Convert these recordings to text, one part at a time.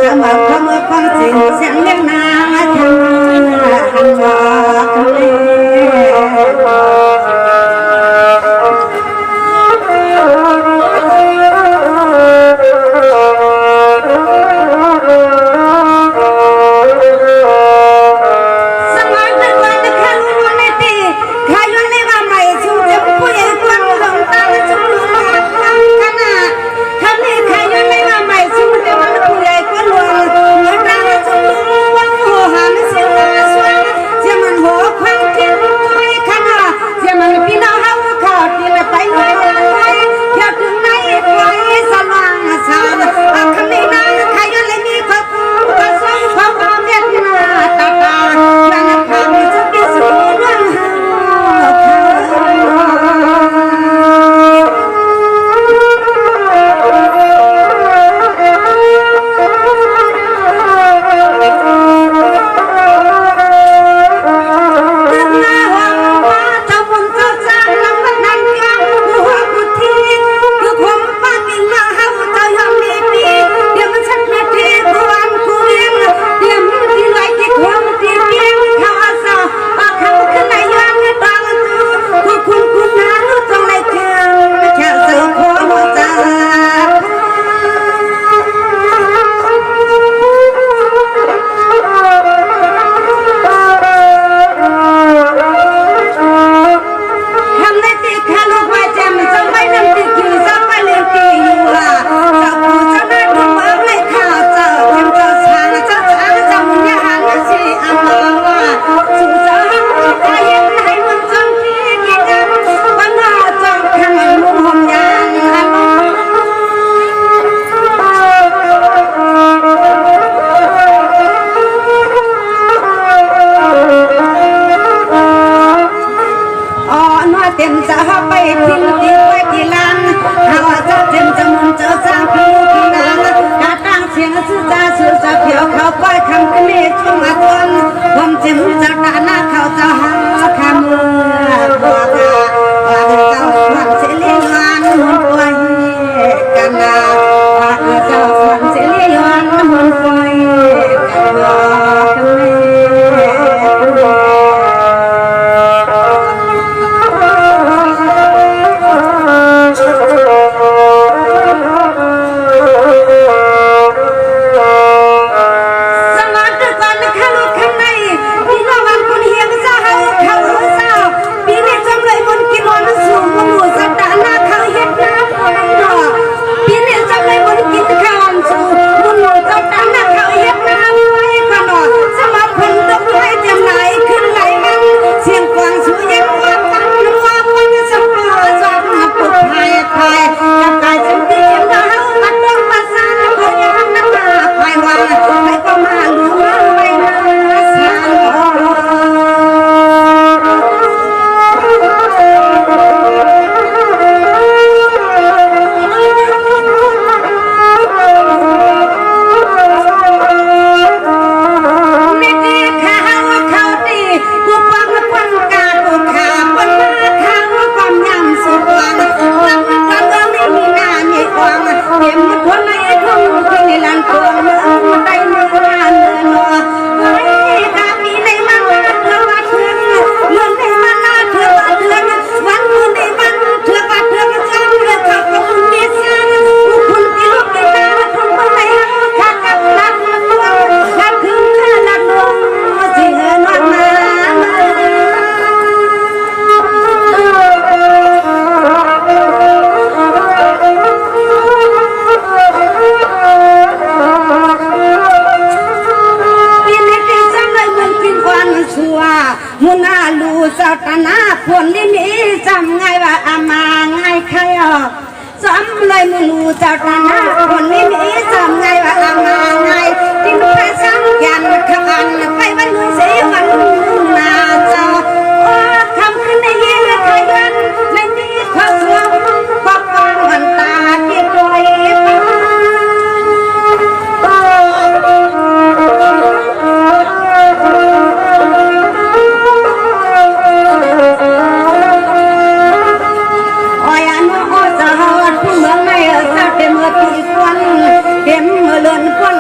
จะมาขโมยความจริงเสียงเลี้ยงนาทำหันบอกเลยเต็มจะไปทิ้งดีไว้ที่ลานเขาจะเต็มจะมุนจะสร้างพี่ที่นานกาตั้งเสียงสื่อตาสื่อจะเพียวเขาปล่อยคำกันเมฆช่วงอาทนความเจ็บจะด่าหน้าเขาจะหาคำมือบัวตาว่าเจ้าขวัญเสลียนหุ่นป่วยกันนาว่าเจ้าขวัญเสลียนหุ่นป่วยกันนามุนาลูสตนาพวนลิมีจำไงว่าอามาไงใครออกจำเลยมุนูสตนาพวนลิมีจำไงว่าอามาไงที่นุไปสังยันขบันไปวันนู้นเสียวันนาเจ้าคำขึ้นในเย็นขยันในนี้ข้าสวมปกป้องวันตาที่โดยเต็มเมื่อปีควันเต็มเมื่อเลือนควัน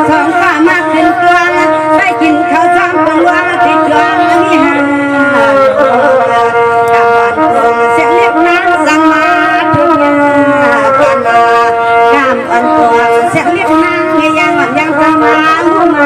สองข้ามาขึ้นกลางไปกินข้าวซ้ำเป็นว่าติดกลางนี่ฮะกำบันกงเสียงเล็กน้ำสั่งมาทุกอย่างกันมากำบันกงเสียงเล็กน้ำไม่ยังหวั่นยังสั่งมาลูมา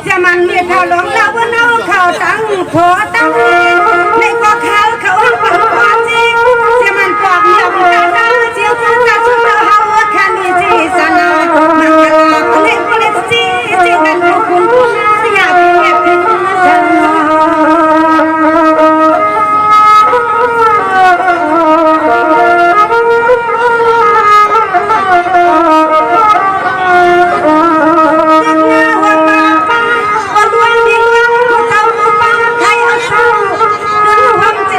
จะมันมีเท่าหลงแล้วว่าเอาเข่าตั้งโผตั้งในก็เขาเขาปังความจริงจะมันปอกเมียมันตาเจียวจะชุดเฮาคันนี้จีสนามันกะลาเล่นเล่นจีจีกันทุกคนอยากเก็บเป็นฉันเ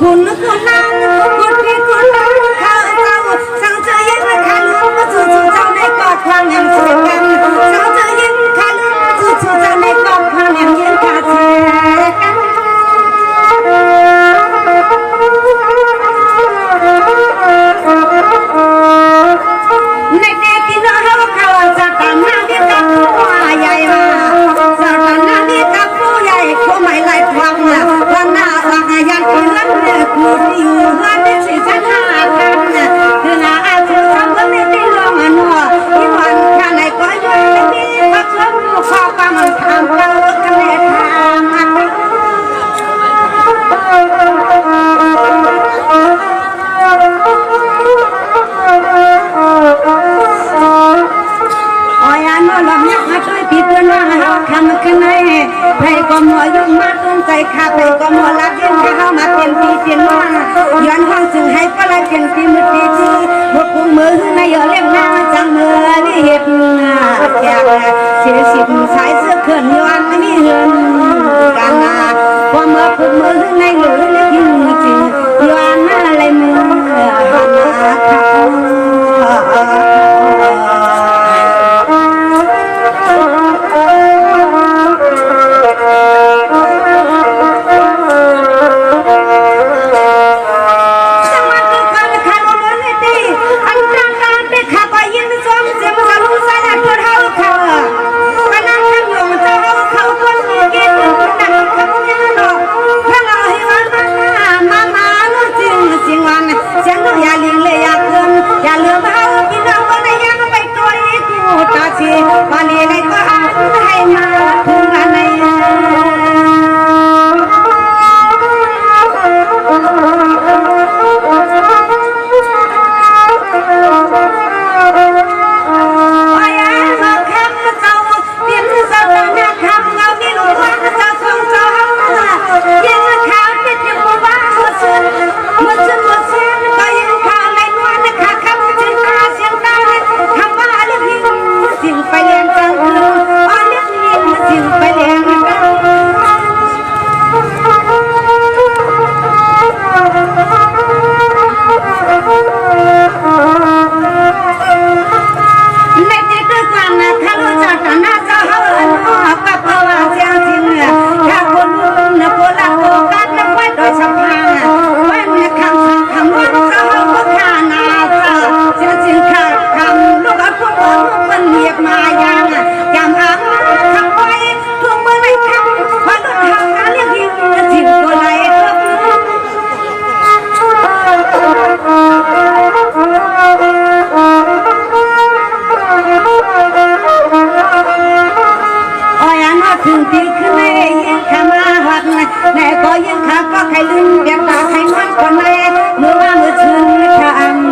คุณนั่งคุณพี่คุณน้องข้าเจ้าสั่งเจอยิ่งข้าลุงจู่เจ้าในกอดความแห่งเสียกันสั่งเจอยิ่งข้าลุงจู่เจ้าในกอดความแห่งยิ่งข้าเสียกันในเด็กที่น้องเขาจะตามน้ำที่กับผู้ใหญ่มาจะตามน้ำที่กับผู้ใหญ่ผู้ไม่ไล่ความละวันหน้าหลังยันที่รักเนื้อคู่ที่อยู่วันที่สิฉันหากันคือหน้าอาชีพทำก็ไม่ได้ลงหัวที่วันข้าในก็อยู่ที่นี่พักชมดูข้าวปลามันทำเรากันเลยทำคำกันไหนให้ก็มัวยุ่งมาต้นใจขาดให้ก็มัวลัดเย็นเข้ามาเต็มที่เต็มว่าย้อนห้องจึงให้ก็ละเต็มที่มือตีที่บกกุมมือในยอเลี้ยงน้ำจังมือนี่เห็ดแก่เสียสิบสายเสื้อเขื่อนย้อนมีเหือนกันพอเมื่อกุมมือในหลุยทิ้งจริงย้อนอะไรมือถึงที่ขึ้นในยิ่งขามาหัดแม่ก็ยิ่งขาก็ใครลืมเบียดตาใครมันคนไหนเมื่อว่าเมื่อชื่นข้า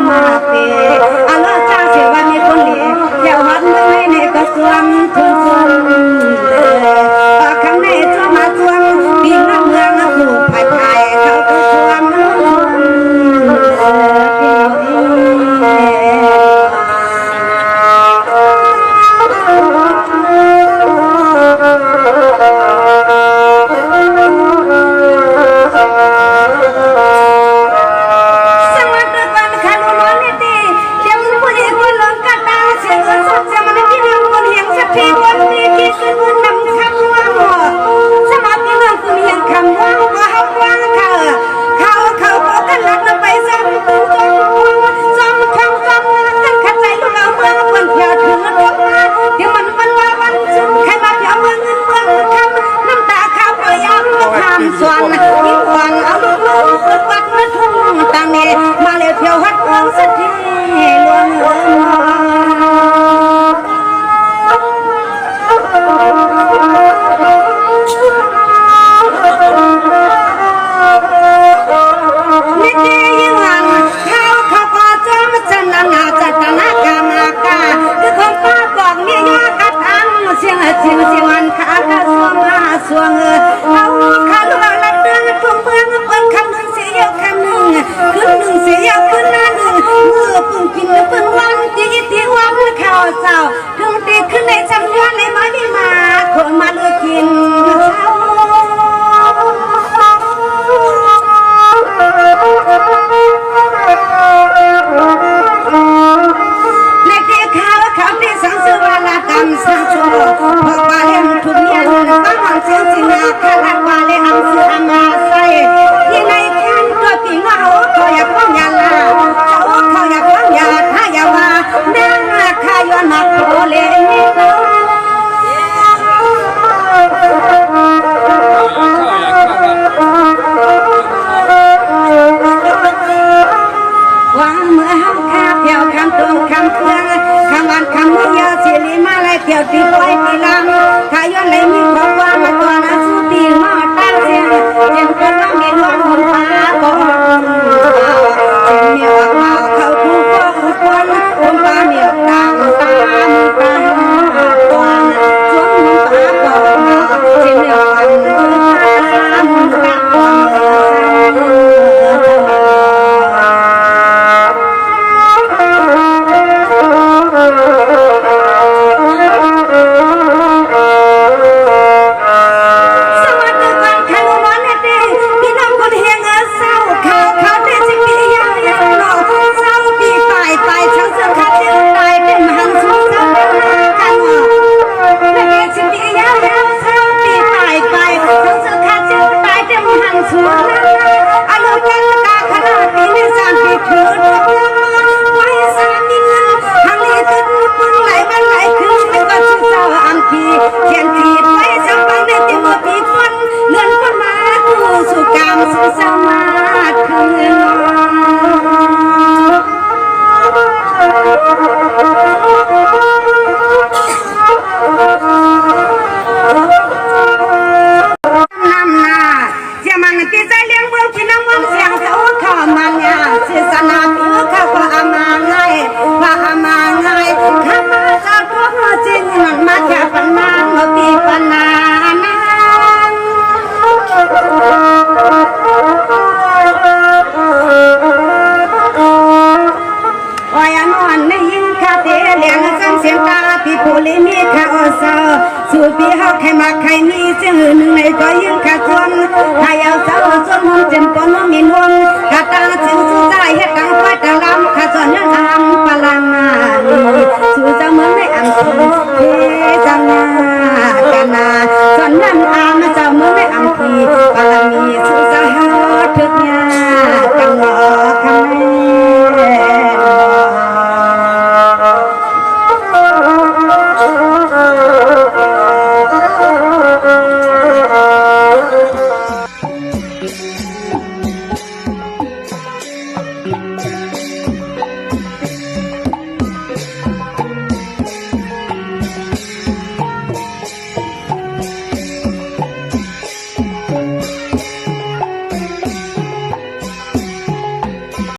มาเปย์อาลจ้าเสียว่ามีคนเหลี่ยเที่ยวหัดเมื่อไหร่ในก็สวมทุนส่วนข้างในจะมาสวมปีนเมืองผู้ภายภายเขาก็สวมส่วนยิ่งหวังเอาลูกวัดมาทุ่งตังเนมาเลยเที่ยวฮัดวงสักทีลวงนิดยิ่งหวังเขาก็จอมจันนาจัตนากามากาคือคนป้าบอกเนี่ยยากระทังเสียงวันขากระสวงสวงเขาลูกหลับเดินทุ่งเมืองเปิ้นคำหนึ่งเสียคำหนึ่งขึ้นหนึ่งเสียขึ้นหน้าหนึ่งเมื่อปุ่งกินเปิ้นวันตีวันข้าวเจ้าถึงตีขึ้นในจำนวนในไม้ที่มาคนมาเลือกกินเช้า ำเครื่องคำวันคำมือยาสิริมาไล่เกี่ยวตีไว้ตีลำถ้าย้อนเลยมีความว่ามาตัวนั้นสุตีมาตั้งเสียงเจียงคนว่ามีล้วนหนตาก่อนเจียงเมียวมาเขาทุกคนทุกคนคนตาเมียวตามตามุตาก่อนชวนมุตาก่อนเจียงเมียวตามุตาก่อนสูตรพี่เขาใครมาใครมีเสียงหนึ่งในก็ยิ่งขาดคนถ้าเอาสาวส่วนมันเจ็บปนมันมีนวลกาตาจึงสู้ใจให้กังไฟแต่ลำขาดส่วนยังทำพลังมาสู้จะเหมือนไม่อันคนเทจังนากันนาส่วนนั้นอามาจะเหมือนไม่อันทีพลังมีสู้จะหาทึกยากันหลอกคำนี้